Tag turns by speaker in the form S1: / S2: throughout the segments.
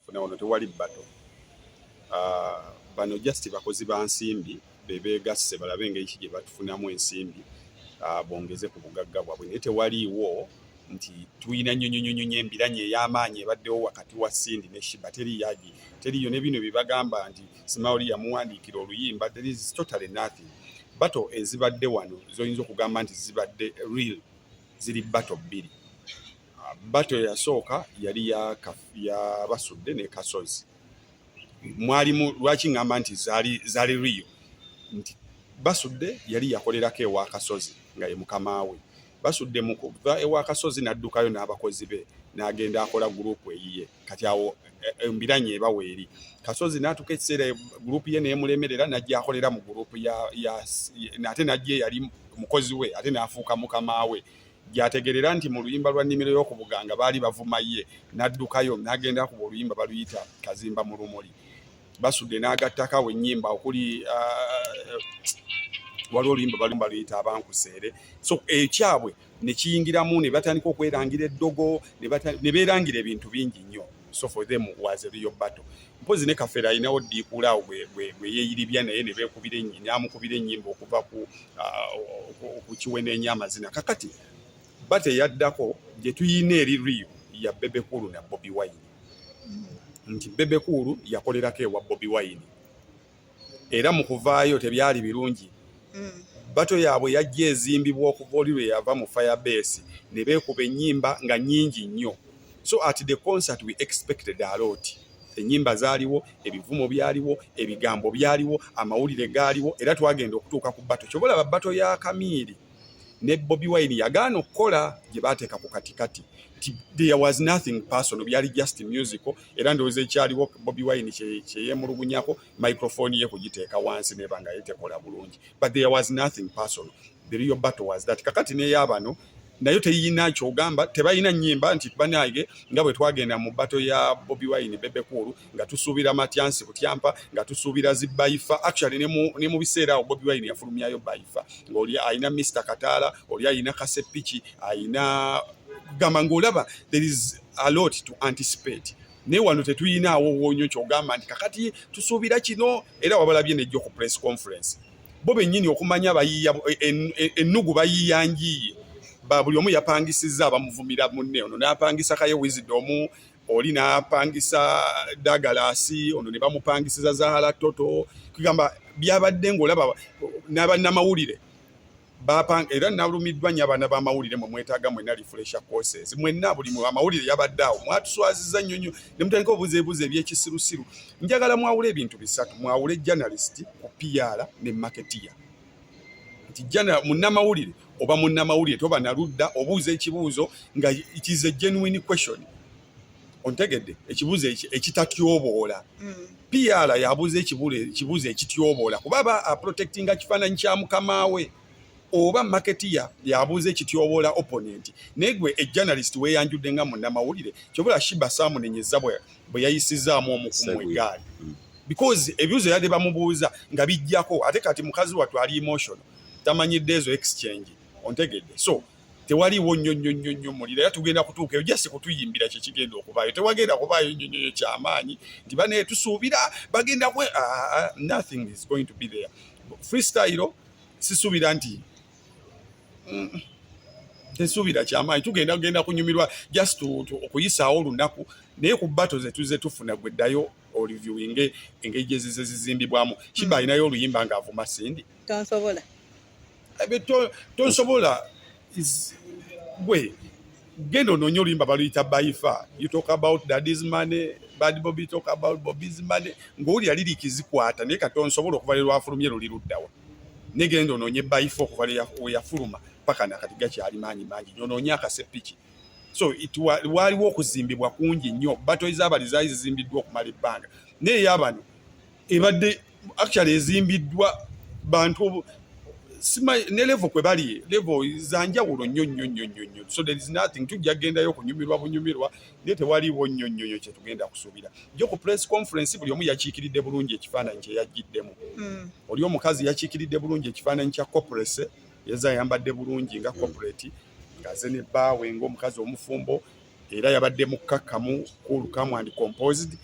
S1: funa ono tewali battle. Bano just bakozi ba nsimbi bebeegasse balabe engeri ki gye batufunamu ensimbi bongeze ku bugagga bwabwe naye tewaliiwo nti tuyina nnyonyonyonyo embiranye ey'amaanyi ebaddewo wakati wa Sindi ne Shiba teriyo ne bino bibagamba nti Simawuli yamuwandiikira oluyimba. There is totally nothing. Bato ezibadde wano zoyinza okugamba nti zibadde real ziri bato bbiri. Bato yasooka yali ya Basudde ne Kasozi. Mwalimu lwaki ngamba nti zaali real nti Basudde yali yakolerako ewa Kasozi nga ye mukama we. Basudde mu kuva ewa Kasozi n'addukayo n'abakozi be n'agenda akola gurupu eyiye kati awo embiranye ebawo eri. Kasozi n'atuuka ekiseera gurupu ye n'emulemerera n'ajja akolera mu gurupu ate n'ajja yali mukozi we ate n'afuuka mukama we. Gyategerera nti mu luyimba lwa nnimiro y'okubuganga baali bavuma ye n'addukayo n'agenda kuba oluyimba baluyita Kazimba mu Lumuli. Basudde n'agattakawo ennyimba okuli waliwo oluyimba baluyita Abankuseere. So ekyabwe ne kiyingiramu ne batandika okwerangira eddogo ne beerangira ebintu bingi nnyo. So for them was a real battle. Mpozi ne Kafeera ayinawo ddiikula gwe yeeyiribya naye ne beekubira n'amukubira ennyimba okuva ku kiwene enyamazina. Kakati bate yaddako gye tuyina eri real ya Bebe Cool na Bobi Wine. Nti Bebe Cool yakolerako ewa Bobi Wine. Era mu kuvaayo tebyali birungi. Bato yaabwe yajja ezimbibwa okuva oli lwe yava mu Firebase ne beekuba ennyimba nga nnyingi nnyo. So at the concert we expected a lot. Ennyimba zaaliwo, ebivumo byaliwo, ebigambo byaliwo, amawulire gaaliwo era twagenda okutuuka ku bato. Kyobalaba bato ya Kamiiri ne Bobi Wine yagaana okukola gye baateeka ku katikati. There was nothing personal, byali just musical era ndowooza ekyaliwo Bobi Wine kye yeemulugunyako microphone ye kugiteeka wansi neba nga yetekola bulungi. But there was nothing personal. The real battle was that. Kakati n'eyabano nayo teyina kyogamba tebalina nnyimba nti banaage nga bwe twagenda mu bato ya Bobi Wine Bebe Cool nga tusuubira Matyansi Butyampa nga tusuubira Zibaifa. Actually ne mu biseera awo Bobi Wine yafulumyayo Baifa ng'oli ayina Mr. Kataala oli ayina Kasepiki ayina gamba ng'olaba there is a lot to anticipate. Naye wano tetuyinaawo wonyo kyogamba nti kakati tusuubira kino era wabalabye nejjo ku press conference. Bo bennyini okumanya ennugu bayiyanjiye. Buli omu yapangisiza abamuvumira munne ono n'apangisa Kaye Wisdom oli n'apangisa Dagalasi ono ne bamupangisiza Zahara Toto kugamba byabadde ng'olaba n'abannamawulire era nalumiddwa nnyo abaana b'amawulire mwe mwetaaga mwenna refresher courses mwenna buli amawulire yabadde awo mwatuswaziza nnyo nnyo ne mutandika obuzeebuze eby'ekisirusiru. Njagala mwawule ebintu bisatu. Mwawule journalist ku PR ne marketeer. Nti munnamawulire oba munnamawulire toba naludda obuuza ekibuuzo nga it is a genuine question. Ontegedde ekibuuzo ekitatyoboola. PR yabuuza ekibuuzo ekityoboola kuba aba protectinga kifaananyi kya mukama we. Oba marketeer yabuuza ekityoboola opponent. Naye gwe journalist weeyanjudde nga munnamawulire kyobola Shiba saamunenyeza bwe yayisizaamu omukumu egaali. Because ebibuuzo yadde bamubuuza nga bijjako ate kati mukazi wattu ali emotional tamanyidde ezo exchange. Ontegedde. So tewaliwo nnyo mulira era tugenda kutuuka eyo just kutuyimbira kye kigenda okubaayo. Tewagenda kubaayo nnyo kyamaanyi nti bane tusuubira bagenda nothing is going to be there. Freestyle sisuubira nti tesuubira kyamaanyi tugenda kunyumirwa just okuyisaawo olunaku naye ku bato ze tufuna gweddayo reviewing engeri gye zizimbibwamu. Shiba alinayo oluyimba ng'avuma Sindi.
S2: Tonsobola.
S1: Tonsobola gwe genda onoonye oluyimba baluyita Baifa. You talk about daddy's money, Bad Bobby talk about Bobby's money. Ng'oli yali likizikwata naye kati tonsobola okuva lero afulumye luli luddawa. Ne genda onoonye Baifa okuva we yafuluma paka nakati gakyali maanyi mangi onoonye Akasepiki. So waliwo okuzimbibwa kungi nnyo. Bato ez'abali zaali zizimbiddwa okumala ebbanga naye ey'abano ebadde actually ezimbiddwa bantu ne level kwe bali level zanjawulo nnyo. So there is nothing tujja gendayo kunyumirwa bunyumirwa naye tewaliwo nnyo kye tugenda kusuubira. Jjo ku press conference buli omu yakiikiridde bulungi ekifaananyi kye yajjiddemu. Oli omukazi yakiikiridde bulungi ekifaananyi kya corporate yeza yambadde bulungi nga corporate ngaze ne baawe ng'omukazi omufumbo era yabadde mukkakkamu cool calm and composed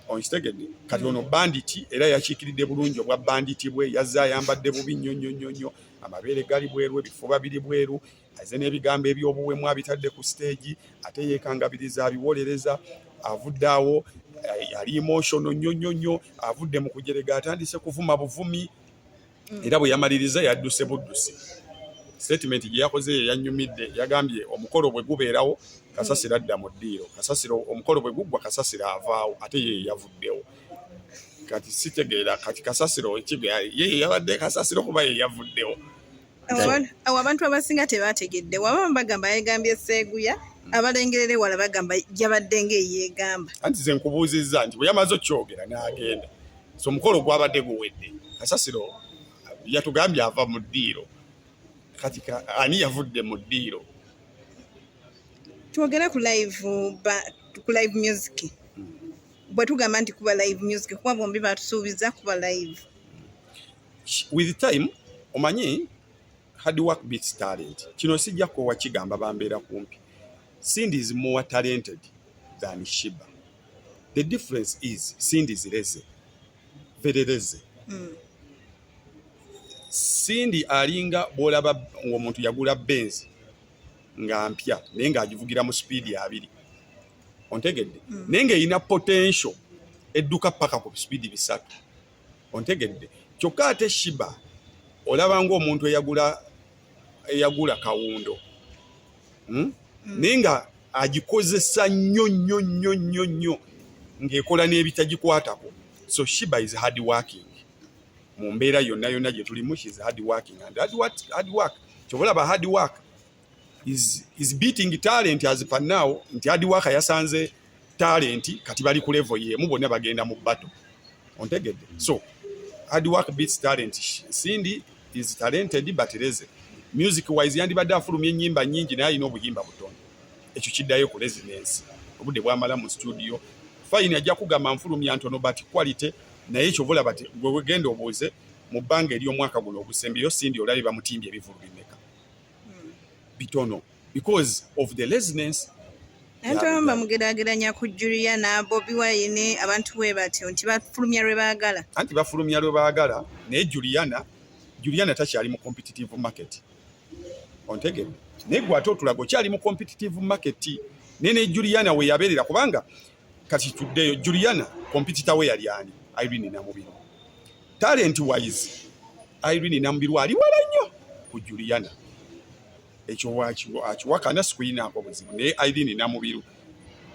S1: onkitegedde kati ono banditi era yakiikiridde bulungi obwa banditi bwe yazze ayambadde bubi nnyo amabeere gali bweru ebifuba biri bweru azze n'ebigambo ebyobuwemu abitadde ku stage ate yeekangabiriza abiwolereza avudde awo yali emotional nnyo avudde mu kujerega atandise kuvuma buvumi era bwe yamaliriza yadduse buddusi statement gye yakoze yanyumidde yagambye omukolo bwe gubeerawo Kasasiro adda mu ddiiro Kasasiro omukolo bwe guggwa Kasasiro avaawo ate ye yavuddewo kati sitegeera kati Kasasiro ye yabadde Kasasiro kuba ye yavuddewo
S2: awo abantu abasinga tebategedde waba bagamba yegambye Sseeguya abalengerere wala bagamba yabadde ng'eyeegamba
S1: anti ze nkubuuzizza nti bwe yamaze okyogera n'agenda so omukolo gwabadde guwedde Kasasiro yatugambye ava mu ddiiro kati ani yavudde mu ddiiro
S2: twogera ku live music bwe tugamba nti kuba live music kuba bombi batusuubiza kuba live
S1: with time omanyi hard work beats talent kino sijja ko wakigamba bambeera kumpi Cindy is more talented than Shiba. The difference is Cindy is leze very leze Cindy alinga bolaba ng'omuntu yagula Benz nga mpya naye ng'agivugira mu speed ya 2 ontegedde naye ng'erina potential edduka paka ku speed 3 ontegedde kyokka ate Shiba olaba ng'omuntu eyagula kawundo naye nga agikozesa nnyo ng'ekola n'ebitagikwatako so Shiba is hard working mu mbeera yonna gye tulimu she is hard working and hard work kyobulaba hard work is beating talent as per now nti hard work yasanze talent kati bali ku level yemu bonna bagenda mu battle ontegedde so hard work beats talent Cindy is talented but leze music wise yandibadde afulumya ennyimba nnyingi naye alina obuyimba butono ekyo kiddayo ku resonance obudde bwamala mu studio fine ajja kugamba nfulumya ntono but quality naye kyobula bati gwe wegenda obuuze mu bbanga ery'omwaka guno ogusembeyo Cindy olabe bamutimbye ebivulu bimeka bitono because of the laziness
S2: Antamba mugeraageranya ku Juliana Bobi Wine abantu bwe batyo nti bafulumya lwe baagala
S1: anti bafulumya lwe baagala naye Juliana takyali mu competitive market ontegedde naye gwe ate otulaga kyali mu competitive market nene Juliana we yabeerera kubanga kati tuddeyo Juliana competitor we yali ani Irene Namubiru talent wise Irene Namubiru ali wala nnyo ku Juliana ekyo akiwakana sikuina ako buzibu naye Irene Namubiru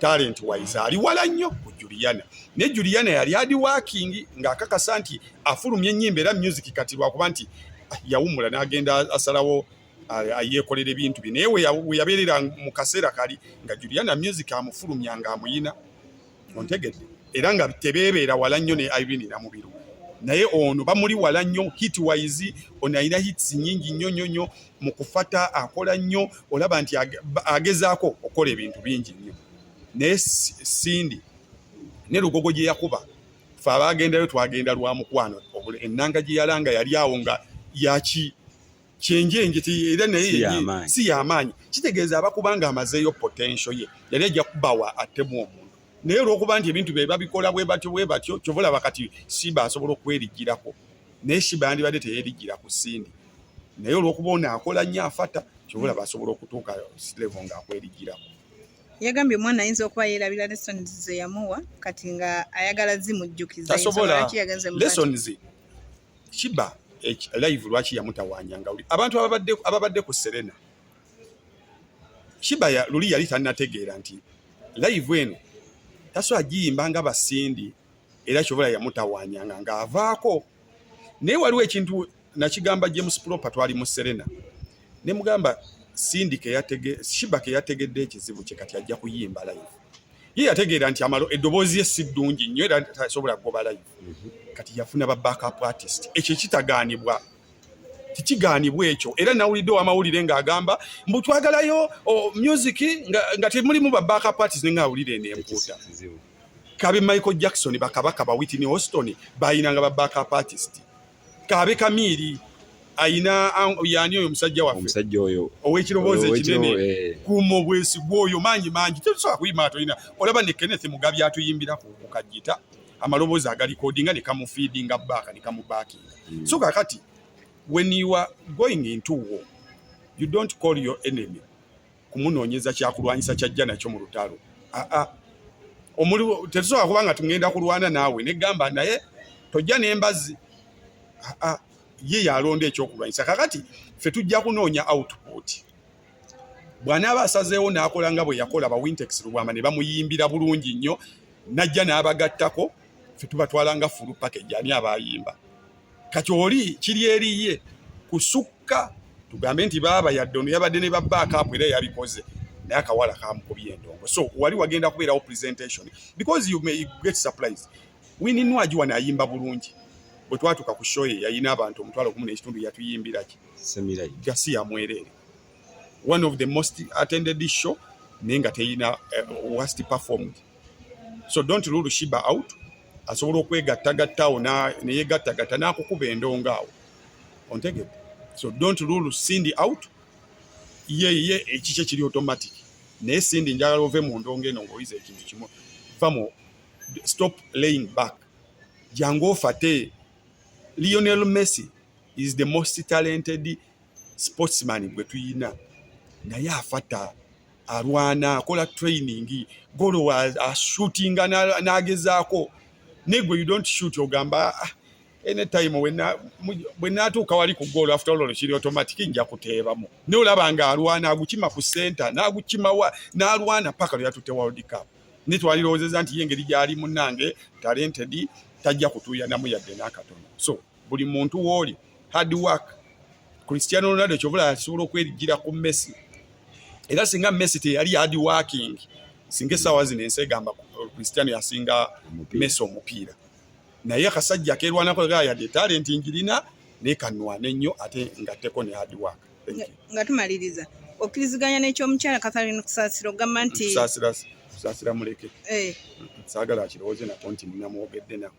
S1: talent wise ali wala nnyo ku Juliana ne Juliana yali hard working ng'akakasa nti afulumya ennyimba era music kati lwakuba nti yawumula n'agenda asalawo ayeekolera ebintu bye naye we yabeerera mu kaseera kali nga Juliana music amufulumya ng'amuyina ontegedde era nga tebeebeera wala nnyo ne Irene Namubiru naye ono bamuli wala nnyo hit wise ono alina hits nnyingi nnyo mu kufata akola nnyo olaba nti agezaako okola ebintu bingi nnyo naye Cindy ne lugogo gye yakuba fe abaagendayo twagenda lwa mukwano ennanga gye yalanga yali awo nga yaki kyenjenje era naye si y'amaanyi kitegeeza abakubanga amazeeyo potential ye yali ajja kubawa atemu omuntu naye olw'okuba nti ebintu bye babikola bwe batyo kyobulaba kati Shiba asobola okweriggirako naye Shiba yandibadde teyeerigira ku Cindy naye olw'okuba ono akola nnyo afata kyobulaba asobola okutuuka level ng'akweriggirako
S2: yagambye omwana ayinza okuba yeerabira lessons ze yamuwa kati nga ayagala zimujjukiza
S1: tasobola lessons Shiba live lwaki yamutawanyanga abantu ababadde ku Serena Shiba luli yali tannategeera nti live eno tasobola giyimba nga Cindy era kyobula yamutawanyanga ng'avaako naye waliwo ekintu nakigamba James Proper twali mu Serena ne mugamba Shiba ke yategedde ekizibu kye kati ajja kuyimba live ye yategeera nti eddoboozi ye si ddungi nnyo era tasobola kugoba live kati yafuna ba backup artist ekyo kitagaanibwa kikigaanibwa ekyo era nawulidde wamawulire ng'agamba mbu twagalayo music nga temulimu ba backup artist ng'awulire n'empuuta kabe Michael Jackson bakabaka ba Whitney Houston bayinanga ba backup artist kabe Kamili ayina yani oyo omusajja oyo ow'ekirowoozo ekinene kuuma obwesigwa oyo mangi tetusobola kuyima atolina olaba ne Kenneth Mugabi atuyimbira ku kajita amaloboozi agalikodinga ne kamufeedinga back ne kamubakinga. So kakati when you are going into war, you don't call your enemy kumunoonyeza kyakulwanyisa kyajja nakyo mu lutalo. Tetusobola kubanga tugenda kulwana naawe negamba naye tojja n'embazi. Ye yalonda ekyokulwanyisa. Kakati ffe tujja kunoonya output. Bw'anaaba asazeewo n'akola nga bwe yakola ba Wintex Lubwama ne bamuyimbira bulungi nnyo, najja n'abagattako, ffe tubatwala nga full package ani abayimba. Kati oli kiri eriye kusukka tugambe nti baaba yadde ono yabadde ne babaakapu era yabikoze naye akawala kamukubye endongo. So wali wagenda kubeerawo presentation because you may get surprised. Winnie Nwagi wano ayimba bulungi. Bwe twatuka ku show ye yayina abantu 1.5 yatuyimbira ki Semirai Gasiya Mwerere, one of the most attended show nenga teyina worst performed. So don't rule Shiba out. Asobola okwegattagattawo ne yegattagatta n'akukuba endongo awo ontege. So don't rule Cindy out. Ye ekikye kiri automatic naye Cindy njagala ove mu ndongo eno ng'oyiza ekintu kimu. Famo, stop laying back. Jango fate. Lionel Messi is the most talented sportsman gwe tuyina. Naye afata arwana akola training golo shootinga nagezaako. Negwe you don't shoot ogamba anytime when natuuka wali ku goal after all kiri automatic nja kuteebamu. Ne olabanga arwana agukima ku center n'agukima n'alwana paka yatute World Cup. Nitwaliroozeza nti yengeri gyali munnange talented tajja kutuuya namu yadde n'akatono. So buli muntu woli hard work. Cristiano Ronaldo kyobula asobola okwerigira ku Messi. Era singa Messi teyali hard working singa essaawa zino ensi egamba Cristiano yasinga Messi omupiira. Naye akasajja akeerwanako yadde talent ngirina naye kanwana ennyo ate ngatteko ne hard work.
S2: Nga tumaliriza okkiriziganya n'ekyomukyala Catherine Kusaasira ogamba nti
S1: Kusaasira muleke saagala akirowooze nako nti nina mwogedde nako.